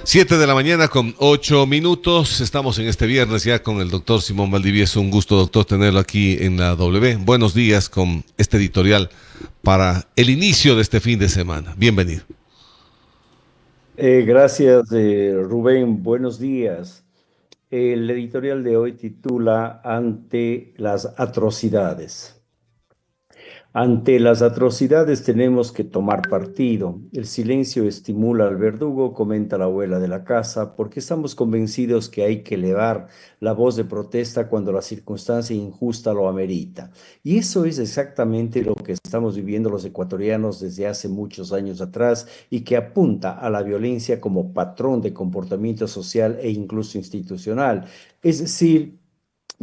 7 de la mañana con 8 minutos. Estamos en este viernes ya con el doctor Simón Valdivieso. Un gusto, doctor, tenerlo aquí en la W. Buenos días con este editorial para el inicio de este fin de semana. Bienvenido. Gracias, Rubén. Buenos días. El editorial de hoy titula Ante las atrocidades. Ante las atrocidades tenemos que tomar partido. El silencio estimula al verdugo, comenta la abuela de la casa, porque estamos convencidos que hay que elevar la voz de protesta cuando la circunstancia injusta lo amerita. Y eso es exactamente lo que estamos viviendo los ecuatorianos desde hace muchos años atrás y que apunta a la violencia como patrón de comportamiento social e incluso institucional. Es decir,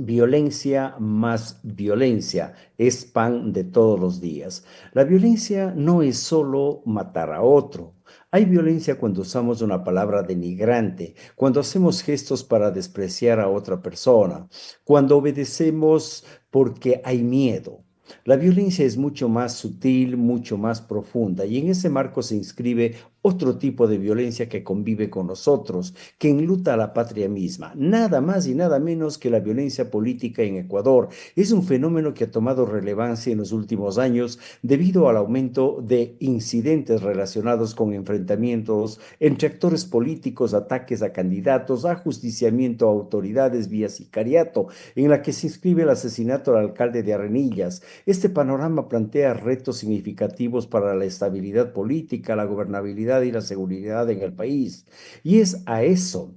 violencia más violencia es pan de todos los días. La violencia no es solo matar a otro. Hay violencia cuando usamos una palabra denigrante, cuando hacemos gestos para despreciar a otra persona, cuando obedecemos porque hay miedo. La violencia es mucho más sutil, mucho más profunda, y en ese marco se inscribe otro tipo de violencia que convive con nosotros, que enluta a la patria misma. Nada más y nada menos que la violencia política en Ecuador. Es un fenómeno que ha tomado relevancia en los últimos años debido al aumento de incidentes relacionados con enfrentamientos entre actores políticos, ataques a candidatos, ajusticiamiento a autoridades vía sicariato, en la que se inscribe el asesinato al alcalde de Arenillas. Este panorama plantea retos significativos para la estabilidad política, la gobernabilidad y la seguridad en el país. Y es a eso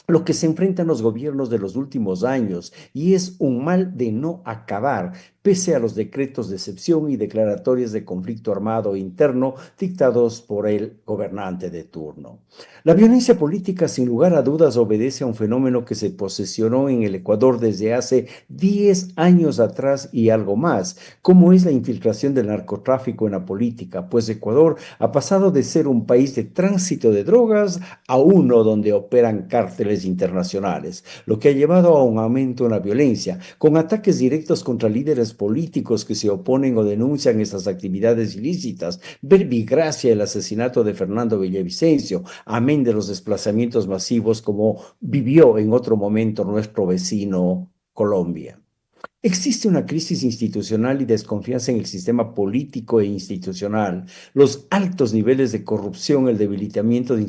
lo que se enfrentan los gobiernos de los últimos años, y es un mal de no acabar, pese a los decretos de excepción y declaratorias de conflicto armado interno dictados por el gobernante de turno. La violencia política, sin lugar a dudas, obedece a un fenómeno que se posesionó en el Ecuador desde hace 10 años atrás y algo más, como es la infiltración del narcotráfico en la política, pues Ecuador ha pasado de ser un país de tránsito de drogas a uno donde operan cárteles internacionales, lo que ha llevado a un aumento en la violencia, con ataques directos contra líderes políticos que se oponen o denuncian estas actividades ilícitas. Verbigracia el asesinato de Fernando Villavicencio, amén de los desplazamientos masivos como vivió en otro momento nuestro vecino Colombia. Existe una crisis institucional y desconfianza en el sistema político e institucional, los altos niveles de corrupción, el debilitamiento de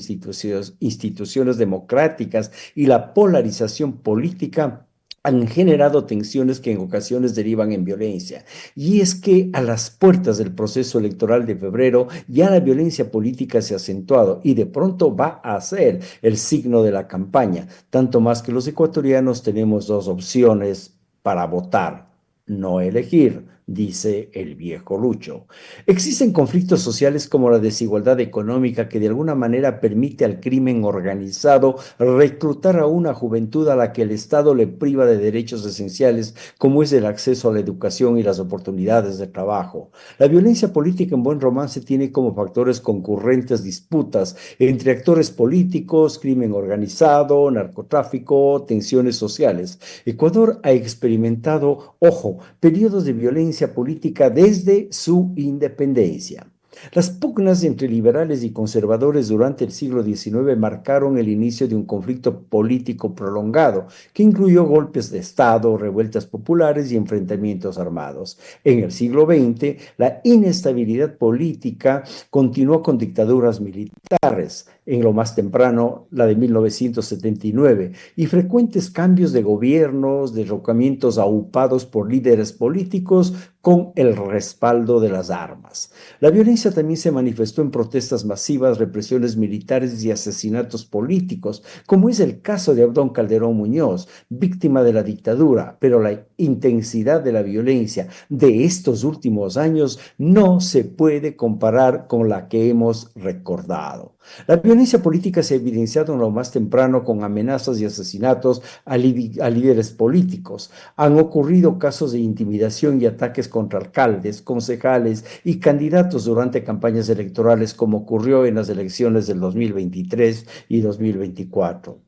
instituciones democráticas y la polarización política han generado tensiones que en ocasiones derivan en violencia. Y es que a las puertas del proceso electoral de febrero ya la violencia política se ha acentuado y de pronto va a ser el signo de la campaña, tanto más que los ecuatorianos tenemos dos opciones para votar, no elegir, dice el viejo Lucho. Existen conflictos sociales como la desigualdad económica que de alguna manera permite al crimen organizado reclutar a una juventud a la que el Estado le priva de derechos esenciales como es el acceso a la educación y las oportunidades de trabajo. La violencia política en buen romance tiene como factores concurrentes disputas entre actores políticos, crimen organizado, narcotráfico, tensiones sociales. Ecuador ha experimentado, ojo, periodos de violencia política desde su independencia. Las pugnas entre liberales y conservadores durante el siglo XIX marcaron el inicio de un conflicto político prolongado que incluyó golpes de Estado, revueltas populares y enfrentamientos armados. En el siglo XX, la inestabilidad política continuó con dictaduras militares, en lo más temprano la de 1979, y frecuentes cambios de gobiernos, derrocamientos aupados por líderes políticos con el respaldo de las armas. La violencia también se manifestó en protestas masivas, represiones militares y asesinatos políticos, como es el caso de Abdón Calderón Muñoz, víctima de la dictadura, pero la intensidad de la violencia de estos últimos años no se puede comparar con la que hemos recordado. La violencia política se ha evidenciado en lo más temprano con amenazas y asesinatos a líderes políticos. Han ocurrido casos de intimidación y ataques contra alcaldes, concejales y candidatos durante campañas electorales, como ocurrió en las elecciones del 2023 y 2024.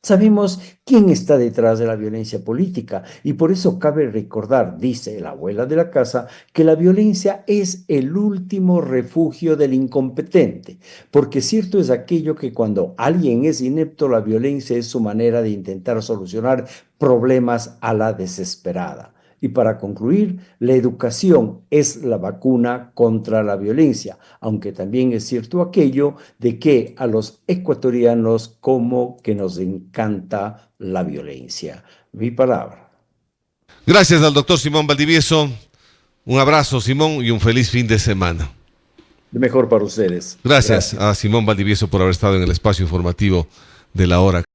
Sabemos quién está detrás de la violencia política y por eso cabe recordar, dice la abuela de la casa, que la violencia es el último refugio del incompetente, porque cierto es aquello que cuando alguien es inepto, la violencia es su manera de intentar solucionar problemas a la desesperada. Y para concluir, la educación es la vacuna contra la violencia, aunque también es cierto aquello de que a los ecuatorianos como que nos encanta la violencia. Mi palabra. Gracias al doctor Simón Valdivieso. Un abrazo, Simón, y un feliz fin de semana. Lo mejor para ustedes. Gracias a Gracias. Simón Valdivieso por haber estado en el espacio informativo de la hora.